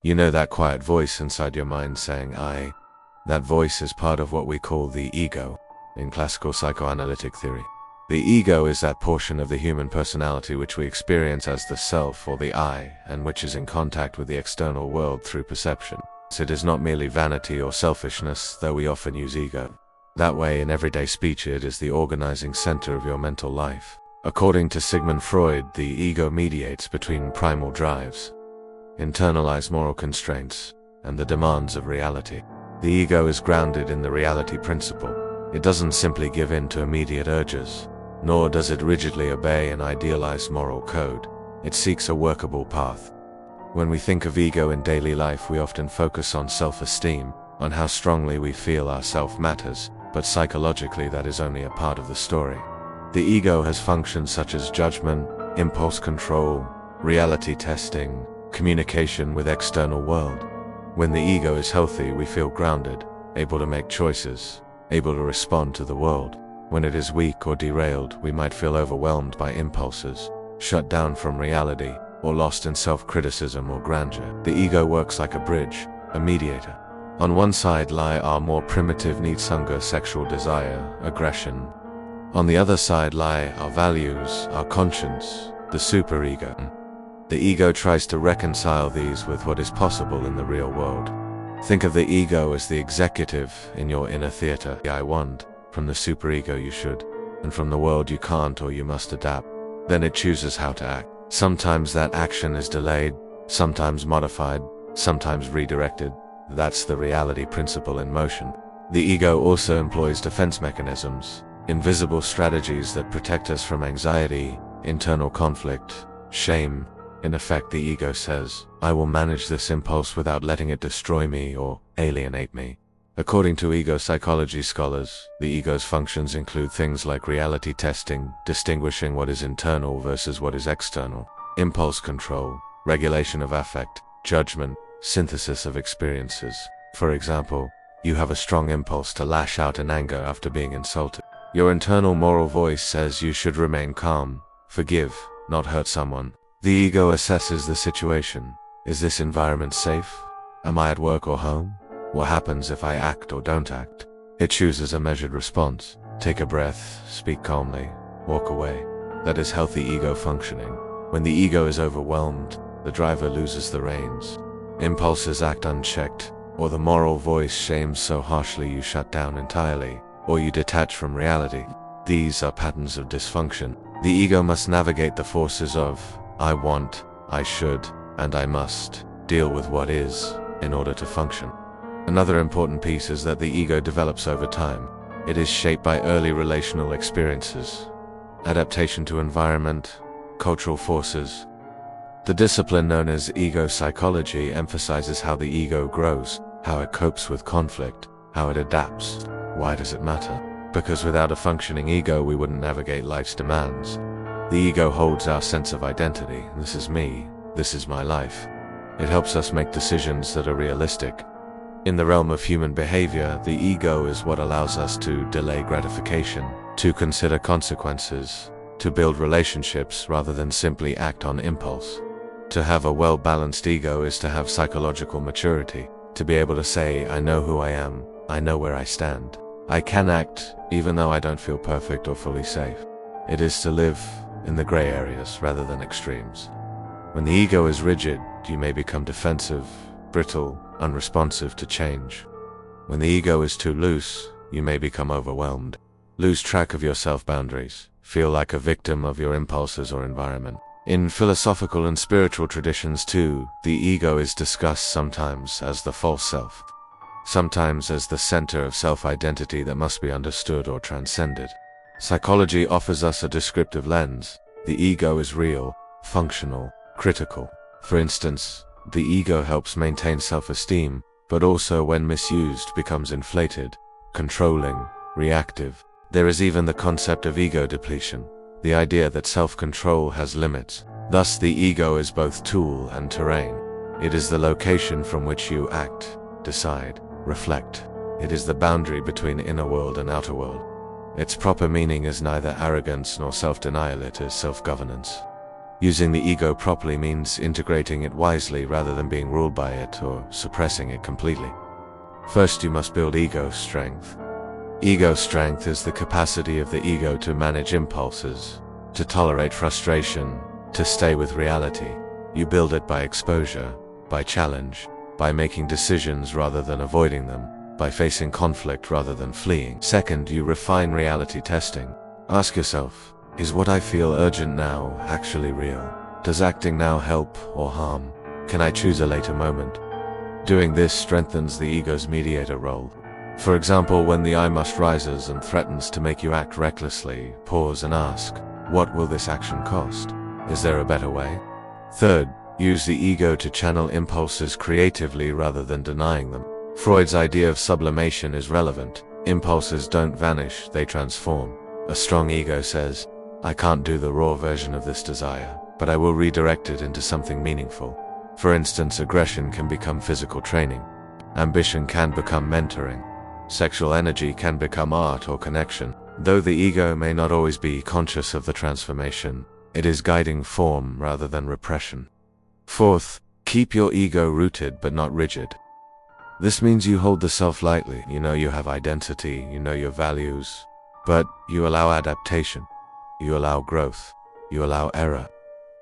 You know that quiet voice inside your mind saying, I? That voice is part of what we call the ego in classical psychoanalytic theory. The ego is that portion of the human personality which we experience as the self or the I, and which is in contact with the external world through perception. It is not merely vanity or selfishness, though we often use ego. That way, in everyday speech, it is the organizing center of your mental life. According to Sigmund Freud, the ego mediates between primal drives, internalized moral constraints, and the demands of reality. The ego is grounded in the reality principle. It doesn't simply give in to immediate urges, nor does it rigidly obey an idealized moral code. It seeks a workable path. When we think of ego in daily life, we often focus on self-esteem, on how strongly we feel our self matters, but psychologically that is only a part of the story. The ego has functions such as judgment, impulse control, reality testing, communication with external world. When the ego is healthy, we feel grounded, able to make choices, able to respond to the world. When it is weak or derailed, we might feel overwhelmed by impulses, shut down from reality, or lost in self-criticism or grandeur. The ego works like a bridge, a mediator. On one side lie our more primitive needs, hunger, sexual desire, aggression. On the other side lie our values, our conscience, the superego. The ego tries to reconcile these with what is possible in the real world. Think of the ego as the executive in your inner theater. I want, from the superego you should, and from the world you can't or you must adapt. Then it chooses how to act. Sometimes that action is delayed, sometimes modified, sometimes redirected. That's the reality principle in motion. The ego also employs defense mechanisms, invisible strategies that protect us from anxiety, internal conflict, shame. In effect, the ego says, I will manage this impulse without letting it destroy me or alienate me. According to ego psychology scholars, the ego's functions include things like reality testing, distinguishing what is internal versus what is external, impulse control, regulation of affect, judgment, synthesis of experiences. For example, you have a strong impulse to lash out in anger after being insulted. Your internal moral voice says you should remain calm, forgive, not hurt someone. The ego assesses the situation. Is this environment safe? Am I at work or home? What happens if I act or don't act? It chooses a measured response. Take a breath, speak calmly, walk away. That is healthy ego functioning. When the ego is overwhelmed, the driver loses the reins. Impulses act unchecked, or the moral voice shames so harshly you shut down entirely, or you detach from reality. These are patterns of dysfunction. The ego must navigate the forces of I want, I should, and I must deal with what is in order to function. Another important piece is that the ego develops over time. It is shaped by early relational experiences, adaptation to environment, cultural forces. The discipline known as ego psychology emphasizes how the ego grows, how it copes with conflict, how it adapts. Why does it matter? Because without a functioning ego, we wouldn't navigate life's demands. The ego holds our sense of identity. This is me. This is my life. It helps us make decisions that are realistic. In the realm of human behavior, the ego is what allows us to delay gratification, to consider consequences, to build relationships rather than simply act on impulse. To have a well-balanced ego is to have psychological maturity, to be able to say, I know who I am, I know where I stand. I can act even though I don't feel perfect or fully safe. It is to live in the gray areas rather than extremes. When the ego is rigid, you may become defensive, brittle, unresponsive to change. When the ego is too loose, you may become overwhelmed, lose track of your self-boundaries, feel like a victim of your impulses or environment. In philosophical and spiritual traditions too, the ego is discussed sometimes as the false self, sometimes as the center of self-identity that must be understood or transcended. Psychology offers us a descriptive lens. The ego is real, functional, critical. For instance, the ego helps maintain self-esteem, but also when misused becomes inflated, controlling, reactive. There is even the concept of ego depletion, the idea that self-control has limits. Thus the ego is both tool and terrain. It is the location from which you act, decide, reflect. It is the boundary between inner world and outer world. Its proper meaning is neither arrogance nor self-denial, it is self-governance. Using the ego properly means integrating it wisely rather than being ruled by it or suppressing it completely. First, you must build ego strength. Ego strength is the capacity of the ego to manage impulses, to tolerate frustration, to stay with reality. You build it by exposure, by challenge, by making decisions rather than avoiding them, by facing conflict rather than fleeing. Second, you refine reality testing. Ask yourself, is what I feel urgent now actually real? Does acting now help or harm? Can I choose a later moment? Doing this strengthens the ego's mediator role. For example, when the I must rises and threatens to make you act recklessly, pause and ask, what will this action cost? Is there a better way? Third, use the ego to channel impulses creatively rather than denying them. Freud's idea of sublimation is relevant. Impulses don't vanish, they transform. A strong ego says, I can't do the raw version of this desire, but I will redirect it into something meaningful. For instance, aggression can become physical training. Ambition can become mentoring. Sexual energy can become art or connection. Though the ego may not always be conscious of the transformation, it is guiding form rather than repression. Fourth, keep your ego rooted but not rigid. This means you hold the self lightly. You know you have identity, you know your values, but you allow adaptation. You allow growth. You allow error.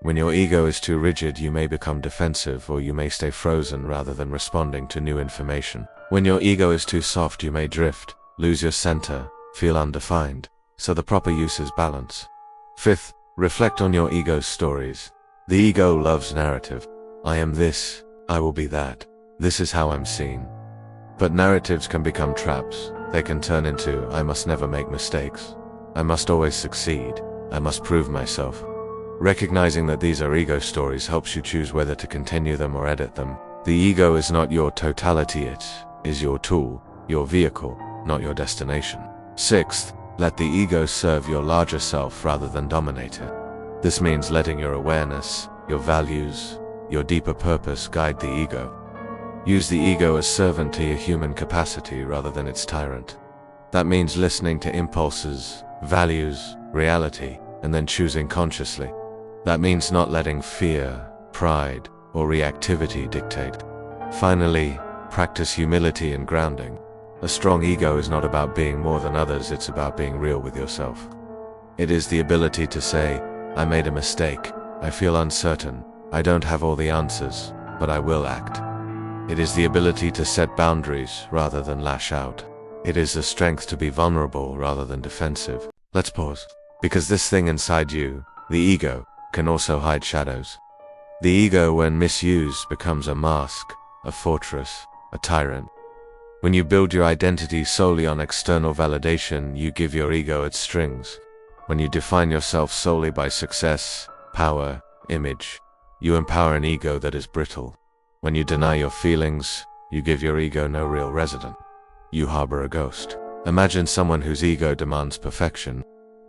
When your ego is too rigid, you may become defensive, or you may stay frozen rather than responding to new information. When your ego is too soft, you may drift, lose your center, feel undefined. So the proper use is balance. Fifth, reflect on your ego's stories. The ego loves narrative. I am this, I will be that. This is how I'm seen. But narratives can become traps. They can turn into, I must never make mistakes. I must always succeed. I must prove myself. Recognizing that these are ego stories helps you choose whether to continue them or edit them. The ego is not your totality, it is your tool, your vehicle, not your destination. Sixth, let the ego serve your larger self rather than dominate it. This means letting your awareness, your values, your deeper purpose guide the ego. Use the ego as servant to your human capacity rather than its tyrant. That means listening to impulses, values, reality, and then choosing consciously. That means not letting fear, pride, or reactivity dictate. Finally, practice humility and grounding. A strong ego is not about being more than others, it's about being real with yourself. It is the ability to say, I made a mistake, I feel uncertain, I don't have all the answers, but I will act. It is the ability to set boundaries rather than lash out. It is the strength to be vulnerable rather than defensive. Let's pause. Because this thing inside you, the ego, can also hide shadows. The ego, when misused, becomes a mask, a fortress, a tyrant. When you build your identity solely on external validation, you give your ego its strings. When you define yourself solely by success, power, image, you empower an ego that is brittle. When you deny your feelings, you give your ego no real resident. You harbor a ghost. Imagine someone whose ego demands perfection.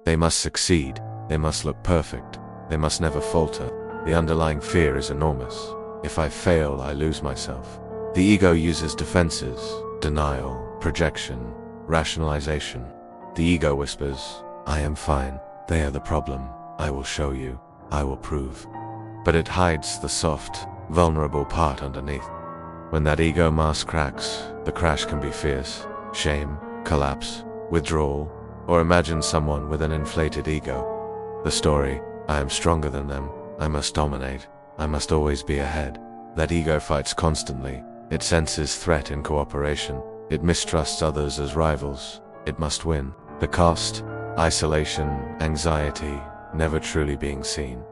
They must succeed, they must look perfect, they must never falter. The underlying fear is enormous. If I fail, I lose myself. The ego uses defenses, denial, projection, rationalization. The ego whispers, I am fine, they are the problem, I will show you, I will prove. But it hides the soft, vulnerable part underneath. When that ego mask cracks, the crash can be fierce. Shame, collapse, withdrawal, or imagine someone with an inflated ego. The story, I am stronger than them, I must dominate, I must always be ahead. That ego fights constantly. It senses threat in cooperation. It mistrusts others as rivals. It must win. The cost, isolation, anxiety, never truly being seen.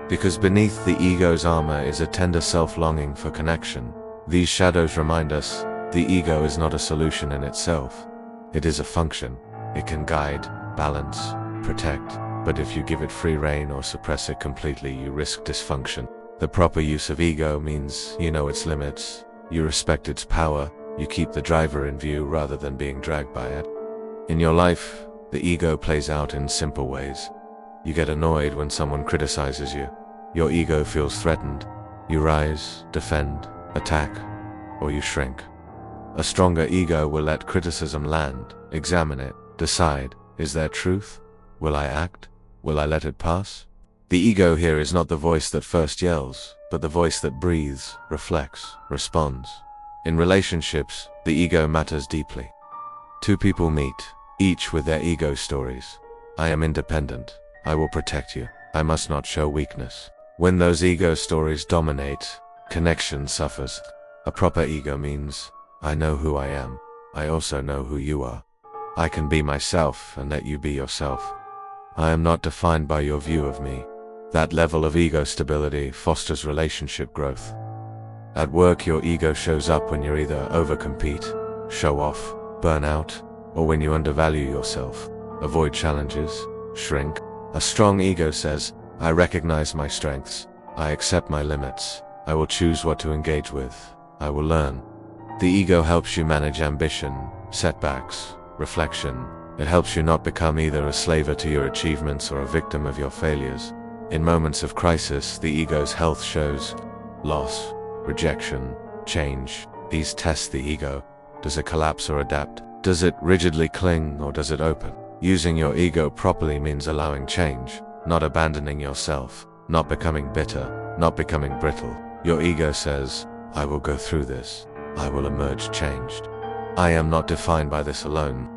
Because beneath the ego's armor is a tender self-longing for connection. These shadows remind us, the ego is not a solution in itself. It is a function. It can guide, balance, protect, but if you give it free rein or suppress it completely, you risk dysfunction. The proper use of ego means you know its limits, you respect its power, you keep the driver in view rather than being dragged by it. In your life, the ego plays out in simple ways. You get annoyed when someone criticizes you. Your ego feels threatened. You rise, defend, attack, or you shrink. A stronger ego will let criticism land, examine it, decide, is there truth? Will I act? Will I let it pass? The ego here is not the voice that first yells, but the voice that breathes, reflects, responds. In relationships, the ego matters deeply. Two people meet, each with their ego stories. I am independent. I will protect you. I must not show weakness. When those ego stories dominate, connection suffers. A proper ego means, I know who I am. I also know who you are. I can be myself and let you be yourself. I am not defined by your view of me. That level of ego stability fosters relationship growth. At work, your ego shows up when you either overcompete, show off, burn out, or when you undervalue yourself, avoid challenges, shrink. A strong ego says, I recognize my strengths. I accept my limits. I will choose what to engage with. I will learn. The ego helps you manage ambition, setbacks, reflection. It helps you not become either a slave to your achievements or a victim of your failures. In moments of crisis, the ego's health shows loss, rejection, change. These test the ego. Does it collapse or adapt? Does it rigidly cling or does it open? Using your ego properly means allowing change, not abandoning yourself, not becoming bitter, not becoming brittle. Your ego says, I will go through this. I will emerge changed. I am not defined by this alone.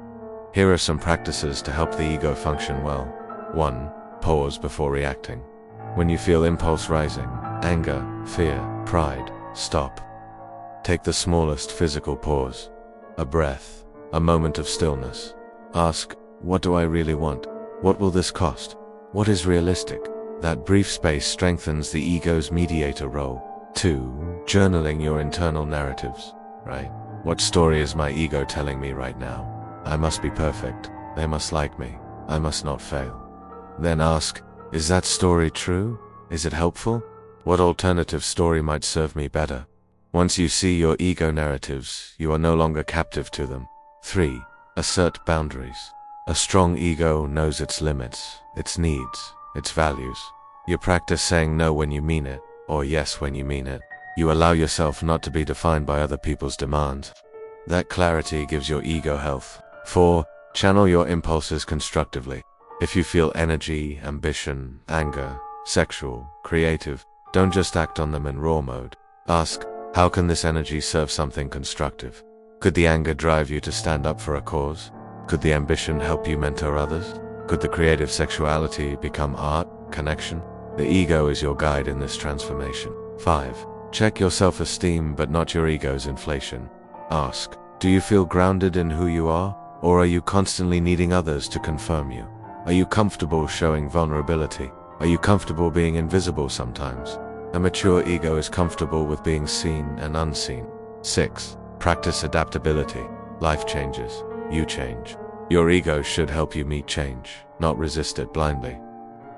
Here are some practices to help the ego function well. 1. Pause before reacting. When you feel impulse rising, anger, fear, pride, stop. Take the smallest physical pause. A breath, a moment of stillness. Ask, what do I really want? What will this cost? What is realistic? That brief space strengthens the ego's mediator role. 2. Journaling your internal narratives. Right? What story is my ego telling me right now? I must be perfect. They must like me. I must not fail. Then ask, is that story true? Is it helpful? What alternative story might serve me better? Once you see your ego narratives, you are no longer captive to them. 3. Assert boundaries. A strong ego knows its limits, its needs, its values. You practice saying no when you mean it, or yes when you mean it. You allow yourself not to be defined by other people's demands. That clarity gives your ego health. 4. Channel your impulses constructively. If you feel energy, ambition, anger, sexual, creative, don't just act on them in raw mode. Ask, how can this energy serve something constructive? Could the anger drive you to stand up for a cause? Could the ambition help you mentor others? Could the creative sexuality become art, connection? The ego is your guide in this transformation. 5. Check your self-esteem but not your ego's inflation. Ask, do you feel grounded in who you are? Or are you constantly needing others to confirm you? Are you comfortable showing vulnerability? Are you comfortable being invisible sometimes? A mature ego is comfortable with being seen and unseen. 6. Practice adaptability. Life changes. You change. Your ego should help you meet change, not resist it blindly.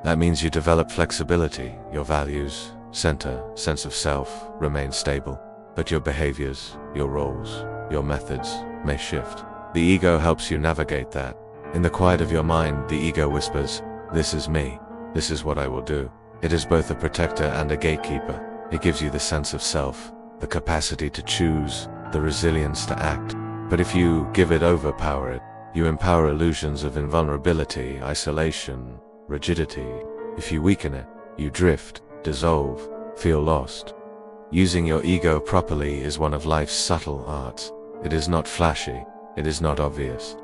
That means you develop flexibility. Your values, center, sense of self remain stable, but your behaviors, your roles, your methods may shift. The ego helps you navigate that. In the quiet of your mind, the ego whispers, this is me. This is what I will do. It is both a protector and a gatekeeper. It gives you the sense of self, the capacity to choose, the resilience to act. But if you give it overpower it, you empower illusions of invulnerability, isolation, rigidity. If you weaken it, you drift, dissolve, feel lost. Using your ego properly is one of life's subtle arts. It is not flashy. It is not obvious.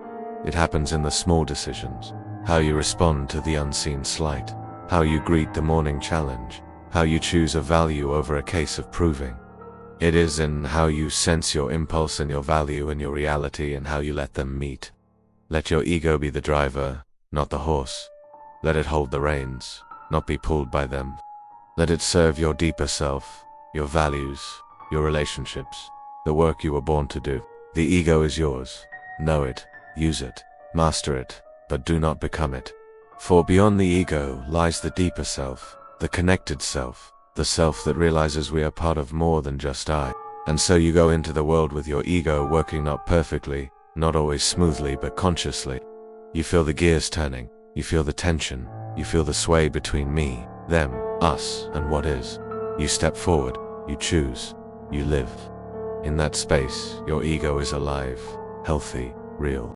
It happens in the small decisions. How you respond to the unseen slight. How you greet the morning challenge. How you choose a value over a case of proving. It is in how you sense your impulse and your value and your reality and how you let them meet. Let your ego be the driver, not the horse. Let it hold the reins, not be pulled by them. Let it serve your deeper self, your values, your relationships, the work you were born to do. The ego is yours. Know it, use it, master it, but do not become it. For beyond the ego lies the deeper self, the connected self, the self that realizes we are part of more than just I. And so you go into the world with your ego working not perfectly, not always smoothly, but consciously. You feel the gears turning, you feel the tension, you feel the sway between me, them, us, and what is. You step forward, you choose, you live. In that space, your ego is alive, healthy, real.